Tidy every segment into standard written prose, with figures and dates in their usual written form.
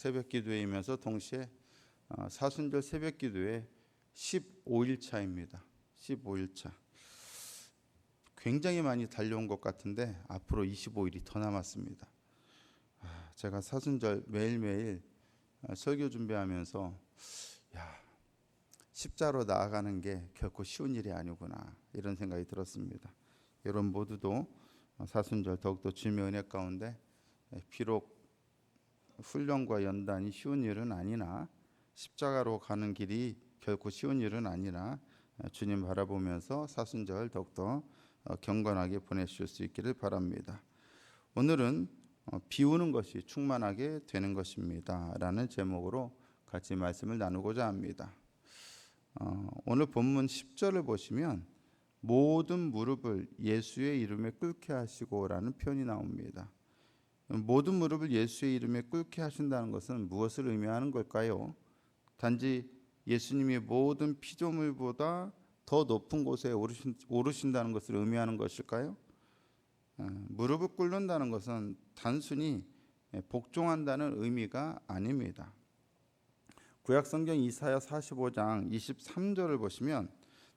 새벽 기도회이면서 동시에 사순절 새벽 기도회 15일 차입니다. 15일 차. 굉장히 많이 달려온 것 같은데 앞으로 25일이 더 남았습니다. 제가 사순절 매일매일 설교 준비하면서 십자로 나아가는 게 결코 쉬운 일이 아니구나 이런 생각이 들었습니다. 여러분 모두도 사순절 더욱더 주님의 은혜 가운데 비록 훈련과 연단이 쉬운 일은 아니나 십자가로 가는 길이 결코 쉬운 일은 아니라 주님 바라보면서 사순절 더욱더 경건하게 보내실 수 있기를 바랍니다. 오늘은 비우는 것이 충만하게 되는 것입니다 라는 제목으로 같이 말씀을 나누고자 합니다. 오늘 본문 10절을 보시면 모든 무릎을 예수의 이름에 꿇게 하시고 라는 표현이 나옵니다. 모든 무릎을 예수의 이름에 꿇게 하신다는 것은 무엇을 의미하는 걸까요? 단지 예수님이 모든 피조물보다 더 높은 곳에 오르신다는 것을 의미하는 것일까요? 무릎을 꿇는다는 것은 단순히 복종한다는 의미가 아닙니다. 구약성경 이사야 45장 23절을 보시면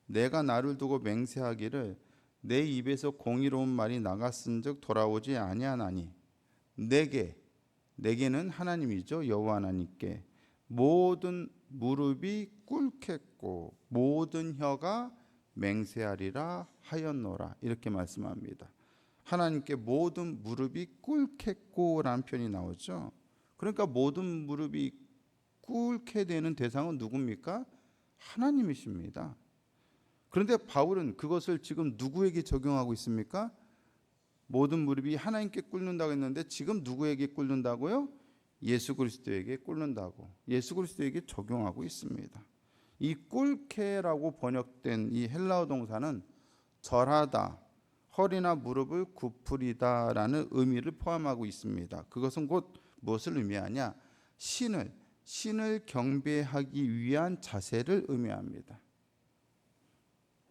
내가 나를 두고 맹세하기를 내 입에서 공의로운 말이 나갔은즉 돌아오지 아니하나니 내게는 하나님이죠. 여호와 하나님께 모든 무릎이 꿇겠고 모든 혀가 맹세하리라 하였노라 이렇게 말씀합니다. 하나님께 모든 무릎이 꿇겠고라는 표현이 나오죠. 그러니까 모든 무릎이 꿇게 되는 대상은 누굽니까? 하나님이십니다. 그런데 바울은 그것을 지금 누구에게 적용하고 있습니까? 모든 무릎이 하나님께 꿇는다고 했는데 지금 누구에게 꿇는다고요? 예수 그리스도에게 꿇는다고 예수 그리스도에게 적용하고 있습니다. 이 꿇게라고 번역된 이 헬라어 동사는 절하다, 허리나 무릎을 굽으리다 라는 의미를 포함하고 있습니다. 그것은 곧 무엇을 의미하냐? 신을 경배하기 위한 자세를 의미합니다.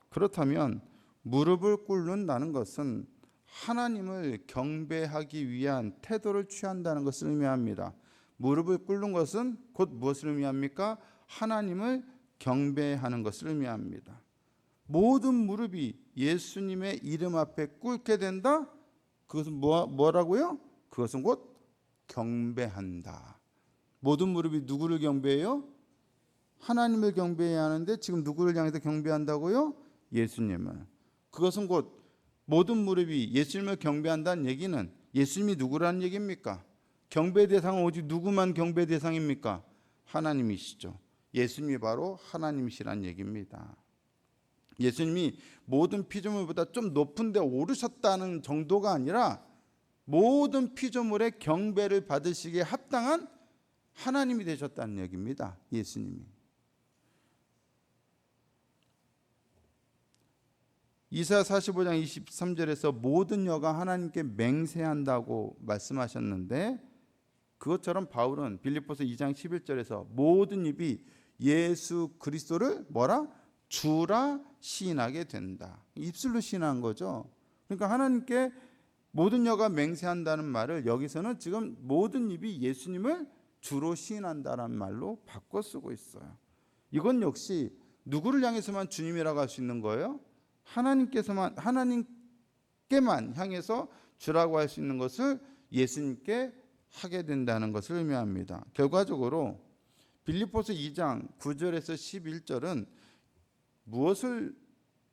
그렇다면 무릎을 꿇는다는 것은 하나님을 경배하기 위한 태도를 취한다는 것을 의미합니다. 무릎을 꿇는 것은 곧 무엇을 의미합니까? 하나님을 경배하는 것을 의미합니다. 모든 무릎이 예수님의 이름 앞에 꿇게 된다? 그것은 뭐라고요? 그것은 곧 경배한다. 모든 무릎이 누구를 경배해요? 하나님을 경배해야 하는데 지금 누구를 향해서 경배한다고요? 예수님을. 그것은 곧 모든 무릎이 예수님을 경배한다는 얘기는 예수님이 누구라는 얘기입니까? 경배 대상은 오직 누구만 경배 대상입니까? 하나님이시죠. 예수님이 바로 하나님이시란 얘기입니다. 예수님이 모든 피조물보다 좀 높은 데 오르셨다는 정도가 아니라 모든 피조물의 경배를 받으시기에 합당한 하나님이 되셨다는 얘기입니다. 예수님이. 이사야 45장 23절에서 모든 여가 하나님께 맹세한다고 말씀하셨는데 그것처럼 바울은 빌립보서 2장 11절에서 모든 입이 예수 그리스도를 주라 시인하게 된다. 입술로 시인한 거죠. 그러니까 하나님께 모든 여가 맹세한다는 말을 여기서는 지금 모든 입이 예수님을 주로 시인한다는 말로 바꿔 쓰고 있어요. 이건 역시 누구를 향해서만 주님이라고 할 수 있는 거예요? 하나님께만 향해서 주라고 할 수 있는 것을 예수님께 하게 된다는 것을 의미합니다. 결과적으로 빌립보서 2장 9절에서 11절은 무엇을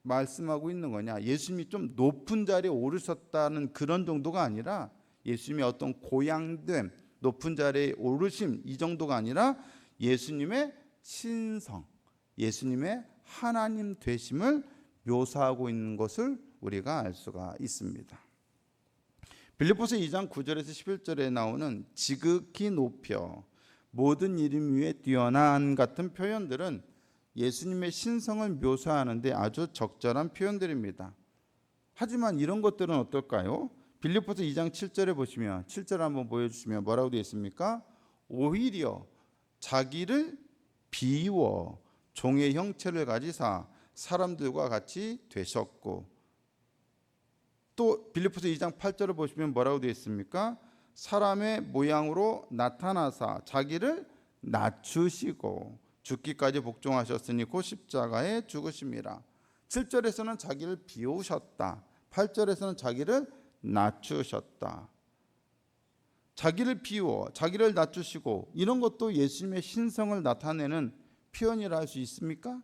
말씀하고 있는 거냐? 예수님이 좀 높은 자리에 오르셨다는 그런 정도가 아니라 예수님의 어떤 고양됨, 높은 자리에 오르심 이 정도가 아니라 예수님의 신성, 예수님의 하나님 되심을 묘사하고 있는 것을 우리가 알 수가 있습니다. 빌립보서 2장 9절에서 11절에 나오는 지극히 높여 모든 이름 위에 뛰어난 같은 표현들은 예수님의 신성을 묘사하는데 아주 적절한 표현들입니다. 하지만 이런 것들은 어떨까요? 빌립보서 2장 7절에 보시면 7절 한번 보여주시면 뭐라고 되어 있습니까? 오히려 자기를 비워 종의 형체를 가지사 사람들과 같이 되셨고 또 빌립보서 2장 8절을 보시면 뭐라고 되어 있습니까? 사람의 모양으로 나타나사 자기를 낮추시고 죽기까지 복종하셨으니 곧 십자가에 죽으심이라. 7절에서는 자기를 비우셨다. 8절에서는 자기를 낮추셨다. 자기를 비워 자기를 낮추시고 이런 것도 예수님의 신성을 나타내는 표현이라 할 수 있습니까?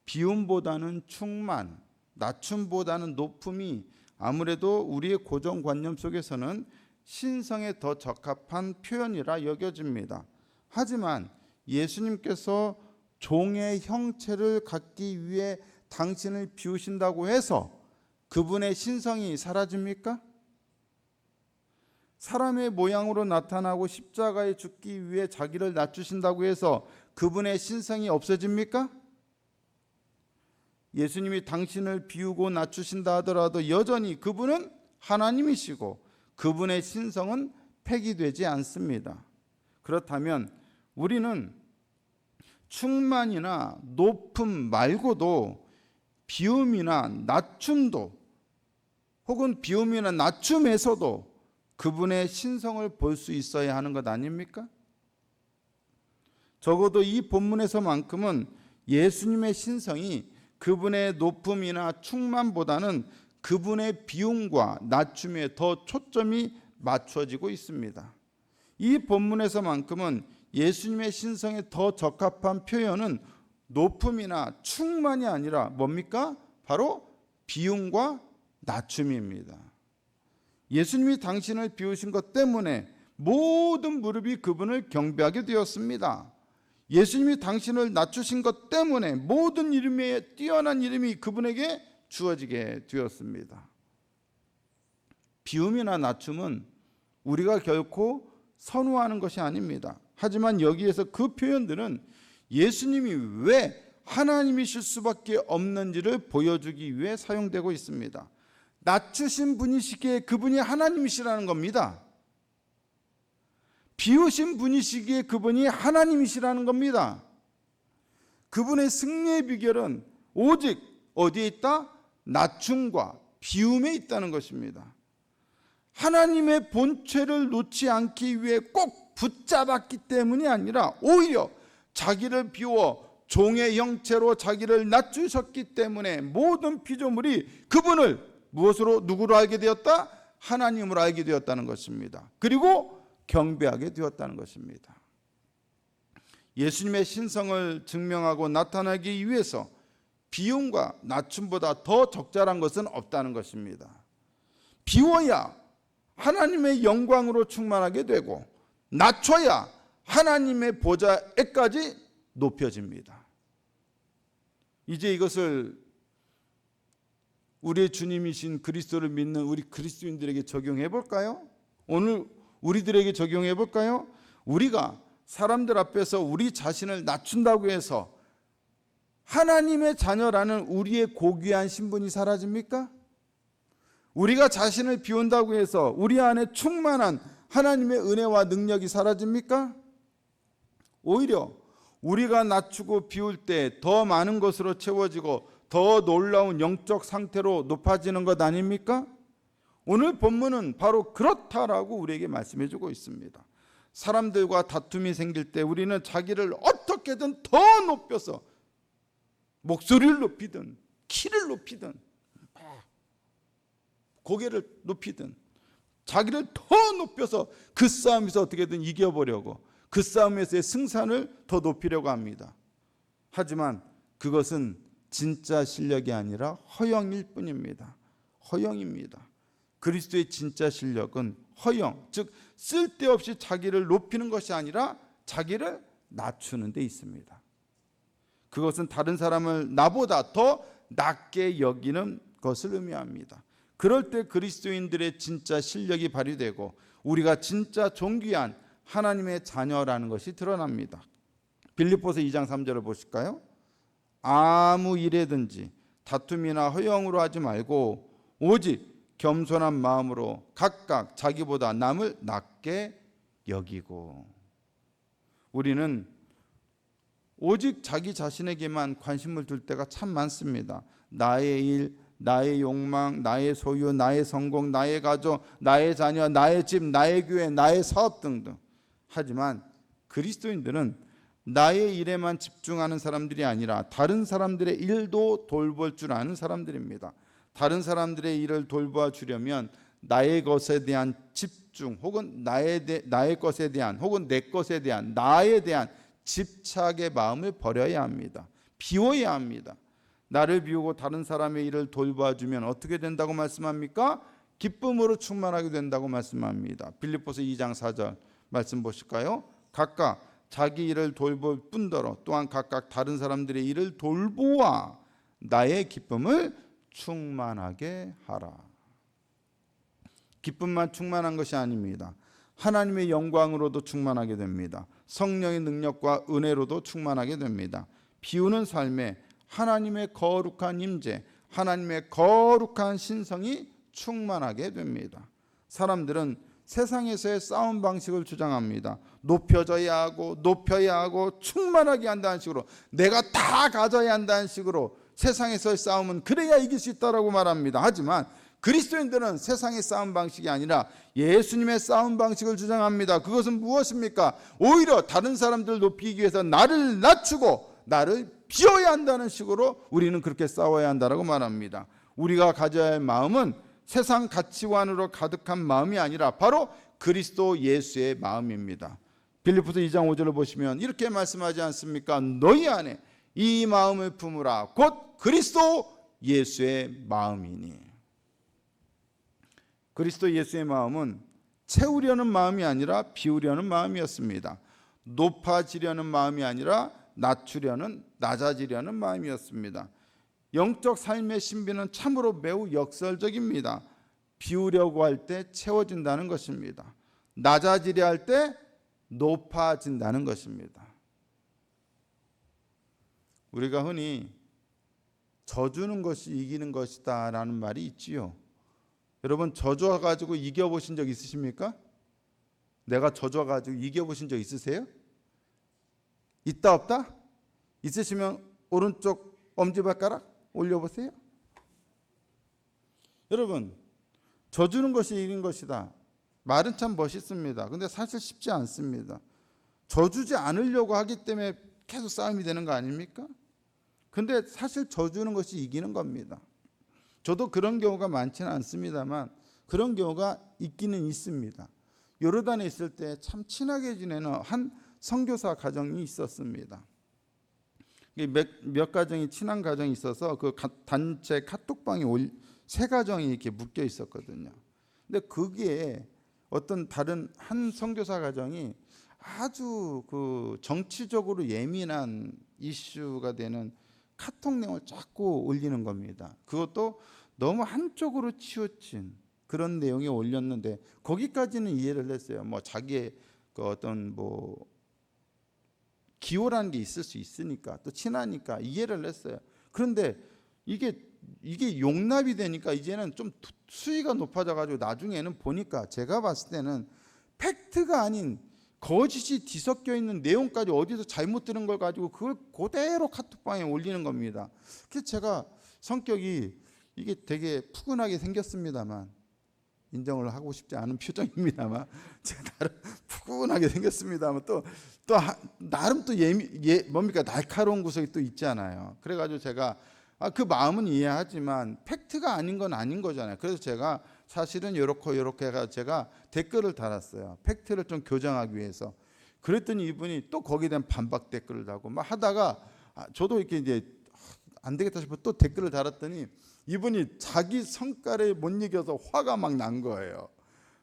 비움보다는 충만, 낮춤보다는 높음이 아무래도 우리의 고정관념 속에서는 신성에 더 적합한 표현이라 여겨집니다. 하지만 예수님께서 종의 형체를 갖기 위해 당신을 비우신다고 해서 그분의 신성이 사라집니까? 사람의 모양으로 나타나고 십자가에 죽기 위해 자기를 낮추신다고 해서 그분의 신성이 없어집니까? 예수님이 당신을 비우고 낮추신다 하더라도 여전히 그분은 하나님이시고 그분의 신성은 폐기되지 않습니다. 그렇다면 우리는 충만이나 높음 말고도 비움이나 낮춤도 혹은 비움이나 낮춤에서도 그분의 신성을 볼 수 있어야 하는 것 아닙니까? 적어도 이 본문에서만큼은 예수님의 신성이 그분의 높음이나 충만보다는 그분의 비움과 낮춤에 더 초점이 맞춰지고 있습니다. 이 본문에서만큼은 예수님의 신성에 더 적합한 표현은 높음이나 충만이 아니라 뭡니까? 바로 비움과 낮춤입니다. 예수님이 당신을 비우신 것 때문에 모든 무릎이 그분을 경배하게 되었습니다. 예수님이 당신을 낮추신 것 때문에 모든 이름에 뛰어난 이름이 그분에게 주어지게 되었습니다. 비움이나 낮춤은 우리가 결코 선호하는 것이 아닙니다. 하지만 여기에서 그 표현들은 예수님이 왜 하나님이실 수밖에 없는지를 보여주기 위해 사용되고 있습니다. 낮추신 분이시기에 그분이 하나님이시라는 겁니다. 비우신 분이시기에 그분이 하나님이시라는 겁니다. 그분의 승리의 비결은 오직 어디에 있다? 낮춤과 비움에 있다는 것입니다. 하나님의 본체를 놓지 않기 위해 꼭 붙잡았기 때문이 아니라 오히려 자기를 비워 종의 형체로 자기를 낮추셨기 때문에 모든 피조물이 그분을 무엇으로 누구로 알게 되었다? 하나님으로 알게 되었다는 것입니다. 그리고 경배하게 되었다는 것입니다. 예수님의 신성을 증명하고 나타나기 위해서 비움과 낮춤보다 더 적절한 것은 없다는 것입니다. 비워야 하나님의 영광으로 충만하게 되고 낮춰야 하나님의 보좌에까지 높여집니다. 이제 이것을 우리의 주님이신 그리스도를 믿는 우리 그리스도인들에게 적용해 볼까요? 오늘 우리들에게 적용해 볼까요? 우리가 사람들 앞에서 우리 자신을 낮춘다고 해서 하나님의 자녀라는 우리의 고귀한 신분이 사라집니까? 우리가 자신을 비운다고 해서 우리 안에 충만한 하나님의 은혜와 능력이 사라집니까? 오히려 우리가 낮추고 비울 때 더 많은 것으로 채워지고 더 놀라운 영적 상태로 높아지는 것 아닙니까? 오늘 본문은 바로 그렇다라고 우리에게 말씀해 주고 있습니다. 사람들과 다툼이 생길 때 우리는 자기를 어떻게든 더 높여서 목소리를 높이든 키를 높이든 고개를 높이든 자기를 더 높여서 그 싸움에서 어떻게든 이겨보려고 그 싸움에서의 승산을 더 높이려고 합니다. 하지만 그것은 진짜 실력이 아니라 허영일 뿐입니다. 허영입니다. 그리스도의 진짜 실력은 허영, 즉 쓸데없이 자기를 높이는 것이 아니라 자기를 낮추는 데 있습니다. 그것은 다른 사람을 나보다 더 낮게 여기는 것을 의미합니다. 그럴 때 그리스도인들의 진짜 실력이 발휘되고 우리가 진짜 존귀한 하나님의 자녀라는 것이 드러납니다. 빌립보서 2장 3절을 보실까요? 아무 일에든지 다툼이나 허영으로 하지 말고 오직 겸손한 마음으로 각각 자기보다 남을 낮게 여기고. 우리는 오직 자기 자신에게만 관심을 둘 때가 참 많습니다. 나의 일, 나의 욕망, 나의 소유, 나의 성공, 나의 가족, 나의 자녀, 나의 집, 나의 교회, 나의 사업 등등. 하지만 그리스도인들은 나의 일에만 집중하는 사람들이 아니라 다른 사람들의 일도 돌볼 줄 아는 사람들입니다. 다른 사람들의 일을 돌봐 주려면 나의 것에 대한 집중, 혹은 나의 것에 대한, 혹은 내 것에 대한, 나에 대한 집착의 마음을 버려야 합니다. 비워야 합니다. 나를 비우고 다른 사람의 일을 돌봐주면 어떻게 된다고 말씀합니까? 기쁨으로 충만하게 된다고 말씀합니다. 빌립보서 2장 4절 말씀 보실까요? 각각 자기 일을 돌볼 뿐더러 또한 각각 다른 사람들의 일을 돌보아 나의 기쁨을 충만하게 하라. 기쁨만 충만한 것이 아닙니다. 하나님의 영광으로도 충만하게 됩니다. 성령의 능력과 은혜로도 충만하게 됩니다. 비우는 삶에 하나님의 거룩한 임재, 하나님의 거룩한 신성이 충만하게 됩니다. 사람들은 세상에서의 싸움 방식을 주장합니다. 높여져야 하고 충만하게 한다는 식으로, 내가 다 가져야 한다는 식으로 세상에서의 싸움은 그래야 이길 수 있다라고 말합니다. 하지만 그리스도인들은 세상의 싸움 방식이 아니라 예수님의 싸움 방식을 주장합니다. 그것은 무엇입니까? 오히려 다른 사람들을 높이기 위해서 나를 낮추고 나를 비워야 한다는 식으로 우리는 그렇게 싸워야 한다라고 말합니다. 우리가 가져야 할 마음은 세상 가치관으로 가득한 마음이 아니라 바로 그리스도 예수의 마음입니다. 빌립보서 2장 5절을 보시면 이렇게 말씀하지 않습니까? 너희 안에 이 마음을 품으라. 곧 그리스도 예수의 마음이니. 그리스도 예수의 마음은 채우려는 마음이 아니라 비우려는 마음이었습니다. 높아지려는 마음이 아니라 낮아지려는 마음이었습니다. 영적 삶의 신비는 참으로 매우 역설적입니다. 비우려고 할 때 채워진다는 것입니다. 낮아지려 할 때 높아진다는 것입니다. 우리가 흔히 져주는 것이 이기는 것이다 라는 말이 있지요. 여러분, 져줘가지고 이겨보신 적 있으십니까? 내가 져줘가지고 이겨보신 적 있으세요? 있다 없다? 있으시면 오른쪽 엄지발가락 올려보세요. 여러분, 져주는 것이 이긴 것이다. 말은 참 멋있습니다. 근데 사실 쉽지 않습니다. 져주지 않으려고 하기 때문에 계속 싸움이 되는 거 아닙니까? 근데 사실 져주는 것이 이기는 겁니다. 저도 그런 경우가 많지는 않습니다만 그런 경우가 있기는 있습니다. 요르단에 있을 때 참 친하게 지내는 한 선교사 가정이 있었습니다. 몇 가정이 친한 가정이 있어서 그 단체 카톡방에 세 가정이 이렇게 묶여 있었거든요. 근데 그게 어떤 다른 한 선교사 가정이 아주 그 정치적으로 예민한 이슈가 되는 카톡 내용을 자꾸 올리는 겁니다. 그것도 너무 한쪽으로 치우친 그런 내용이 올렸는데 거기까지는 이해를 했어요. 뭐 자기의 그 어떤 뭐 기호라는 게 있을 수 있으니까 또 친하니까 이해를 했어요. 그런데 이게 용납이 되니까 이제는 좀 수위가 높아져가지고 나중에는 보니까 제가 봤을 때는 팩트가 아닌 거짓이 뒤섞여 있는 내용까지 어디서 잘못 들은 걸 가지고 그걸 그대로 카톡방에 올리는 겁니다. 그래서 제가 성격이 이게 되게 푸근하게 생겼습니다만, 인정을 하고 싶지 않은 표정입니다만 제가 나름 푸근하게 생겼습니다만 또 나름 또 뭡니까 날카로운 구석이 또 있잖아요. 그래가지고 제가 그 마음은 이해하지만 팩트가 아닌 건 아닌 거잖아요. 그래서 제가 사실은 요렇게 해가 제가 댓글을 달았어요. 팩트를 좀 교정하기 위해서. 그랬더니 이분이 또 거기에 대한 반박 댓글을 달고 막 하다가 저도 이렇게 이제 안 되겠다 싶어 또 댓글을 달았더니 이분이 자기 성깔에 못 이겨서 화가 막 난 거예요.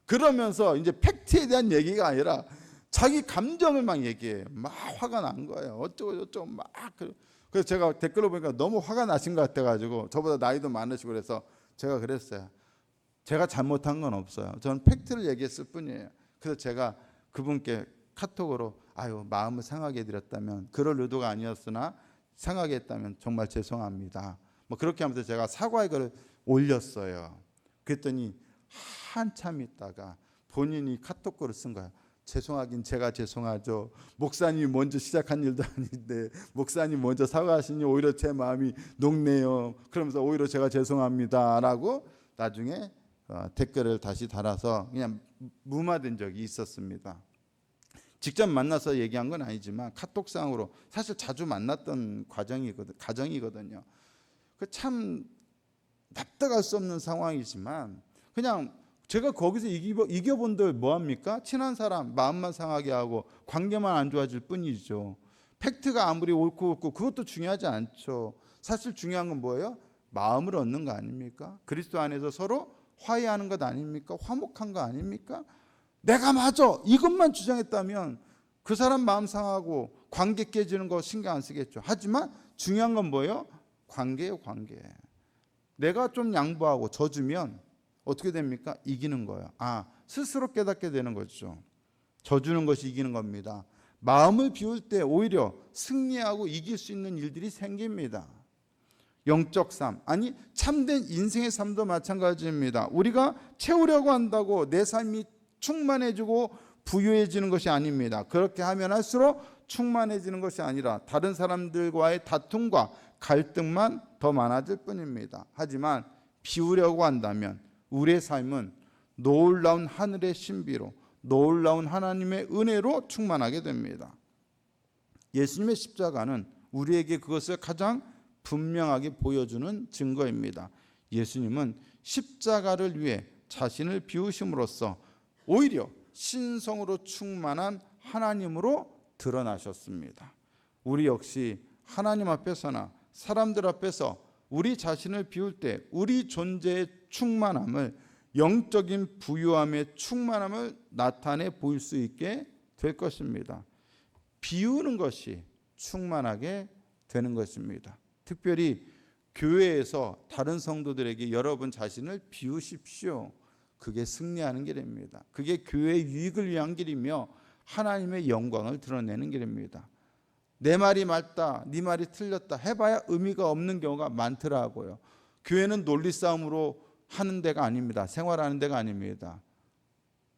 그러면서 이제 팩트에 대한 얘기가 아니라 자기 감정을 막 얘기해요. 막 화가 난 거예요. 어쩌고 저쩌고 막. 그래서 제가 댓글을 보니까 너무 화가 나신 것 같아가지고 저보다 나이도 많으시고 그래서 제가 그랬어요. 제가 잘못한 건 없어요. 저는 팩트를 얘기했을 뿐이에요. 그래서 제가 그분께 카톡으로 마음을 상하게 해드렸다면 그럴 의도가 아니었으나 상하게 했다면 정말 죄송합니다. 뭐 그렇게 하면서 제가 사과의 글을 올렸어요. 그랬더니 한참 있다가 본인이 카톡글을 쓴 거예요. 죄송하긴 제가 죄송하죠. 목사님이 먼저 시작한 일도 아닌데 목사님 먼저 사과하시니 오히려 제 마음이 녹네요. 그러면서 오히려 제가 죄송합니다라고 나중에 댓글을 다시 달아서 그냥 무마된 적이 있었습니다. 직접 만나서 얘기한 건 아니지만 카톡상으로 사실 자주 만났던 가정이거든요. 그 참 납득할 수 없는 상황이지만 그냥 제가 거기서 이겨본들 뭐합니까? 친한 사람 마음만 상하게 하고 관계만 안 좋아질 뿐이죠. 팩트가 아무리 옳고 그것도 중요하지 않죠. 사실 중요한 건 뭐예요? 마음을 얻는 거 아닙니까? 그리스도 안에서 서로 화해하는 것 아닙니까? 화목한 거 아닙니까? 내가 맞아 이것만 주장했다면 그 사람 마음 상하고 관계 깨지는 거 신경 안 쓰겠죠. 하지만 중요한 건 뭐예요? 관계예요, 관계. 내가 좀 양보하고 져주면 어떻게 됩니까? 이기는 거예요. 스스로 깨닫게 되는 거죠. 져주는 것이 이기는 겁니다. 마음을 비울 때 오히려 승리하고 이길 수 있는 일들이 생깁니다. 영적 삶, 아니 참된 인생의 삶도 마찬가지입니다. 우리가 채우려고 한다고 내 삶이 충만해지고 부유해지는 것이 아닙니다. 그렇게 하면 할수록 충만해지는 것이 아니라 다른 사람들과의 다툼과 갈등만 더 많아질 뿐입니다. 하지만 비우려고 한다면 우리의 삶은 놀라운 하늘의 신비로, 놀라운 하나님의 은혜로 충만하게 됩니다. 예수님의 십자가는 우리에게 그것을 가장 분명하게 보여주는 증거입니다. 예수님은 십자가를 위해 자신을 비우심으로써 오히려 신성으로 충만한 하나님으로 드러나셨습니다. 우리 역시 하나님 앞에서나 사람들 앞에서 우리 자신을 비울 때 우리 존재의 충만함을, 영적인 부유함의 충만함을 나타내 보일 수 있게 될 것입니다. 비우는 것이 충만하게 되는 것입니다. 특별히 교회에서 다른 성도들에게 여러분 자신을 비우십시오. 그게 승리하는 길입니다. 그게 교회의 유익을 위한 길이며 하나님의 영광을 드러내는 길입니다. 내 말이 맞다, 네 말이 틀렸다 해봐야 의미가 없는 경우가 많더라고요. 교회는 논리싸움으로 하는 데가 아닙니다. 생활하는 데가 아닙니다.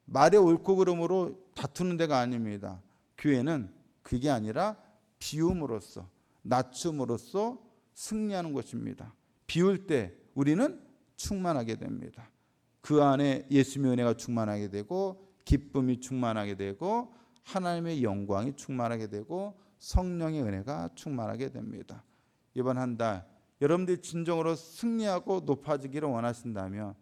말의 옳고 그름으로 다투는 데가 아닙니다. 교회는 그게 아니라 비움으로써, 낮춤으로써 승리하는 것입니다. 비울 때 우리는 충만하게 됩니다. 그 안에 예수님의 은혜가 충만하게 되고 기쁨이 충만하게 되고 하나님의 영광이 충만하게 되고 성령의 은혜가 충만하게 됩니다. 이번 한 달 여러분들이 진정으로 승리하고 높아지기를 원하신다면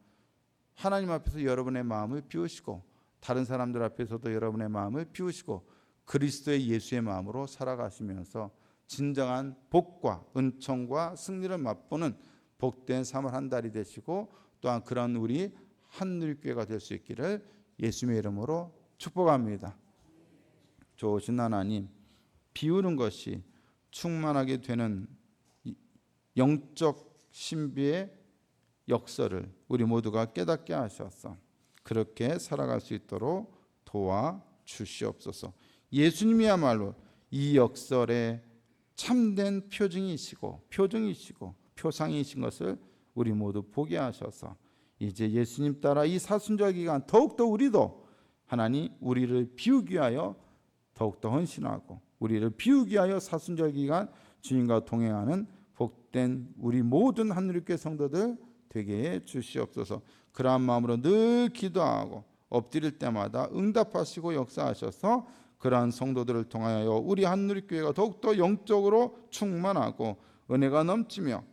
하나님 앞에서 여러분의 마음을 비우시고 다른 사람들 앞에서도 여러분의 마음을 비우시고 그리스도의 예수의 마음으로 살아가시면서 진정한 복과 은총과 승리를 맛보는 복된 3월 한 달이 되시고 또한 그런 우리 한누리교회가 될 수 있기를 예수님의 이름으로 축복합니다. 좋으신 하나님, 비우는 것이 충만하게 되는 영적 신비의 역사를 우리 모두가 깨닫게 하셔서 그렇게 살아갈 수 있도록 도와주시옵소서. 예수님이야말로 이 역설의 참된 표징이시고 표상이신 것을 우리 모두 보게 하셔서 이제 예수님 따라 이 사순절 기간 더욱더 우리도 하나님 우리를 비우기 위하여 더욱더 헌신하고 우리를 비우기 위하여 사순절 기간 주님과 동행하는 복된 우리 모든 한누리교회 성도들 되게 해 주시옵소서. 그러한 마음으로 늘 기도하고 엎드릴 때마다 응답하시고 역사하셔서 그러한 성도들을 통하여 우리 한누리교회가 더욱더 영적으로 충만하고 은혜가 넘치며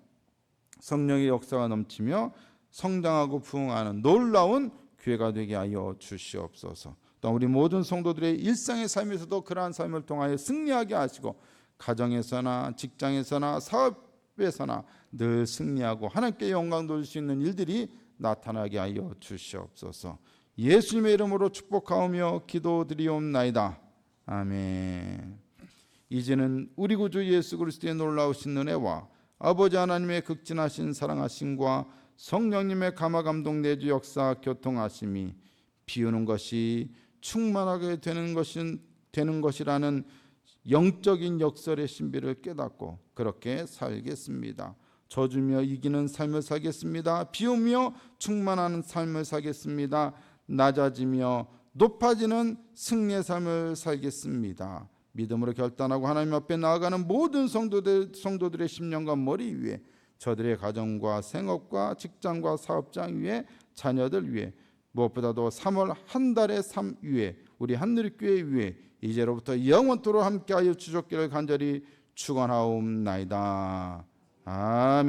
성령의 역사가 넘치며 성장하고 부흥하는 놀라운 교회가 되게 하여 주시옵소서. 또 우리 모든 성도들의 일상의 삶에서도 그러한 삶을 통하여 승리하게 하시고 가정에서나 직장에서나 사업에서나 늘 승리하고 하나님께 영광 돌릴 수 있는 일들이 나타나게 하여 주시옵소서. 예수님의 이름으로 축복하오며 기도드리옵나이다. 아멘. 이제는 우리 구주 예수 그리스도의 놀라우신 은혜와 아버지 하나님의 극진하신 사랑하심과 성령님의 감화 감동 내주 역사 교통하심이 비우는 것이 충만하게 되는 것이라는 영적인 역설의 신비를 깨닫고 그렇게 살겠습니다. 져주며 이기는 삶을 살겠습니다. 비우며 충만한 삶을 살겠습니다. 낮아지며 높아지는 승리의 삶을 살겠습니다. 믿음으로 결단하고 하나님 앞에 나아가는 모든 성도들의 심령과 머리 위에, 저들의 가정과 생업과 직장과 사업장 위에, 자녀들 위에, 무엇보다도 3월 한 달의 삶 위에, 우리 한누리교회 위에 이제로부터 영원토록 함께하여 주셨기를 간절히 축원하옵나이다. 아멘.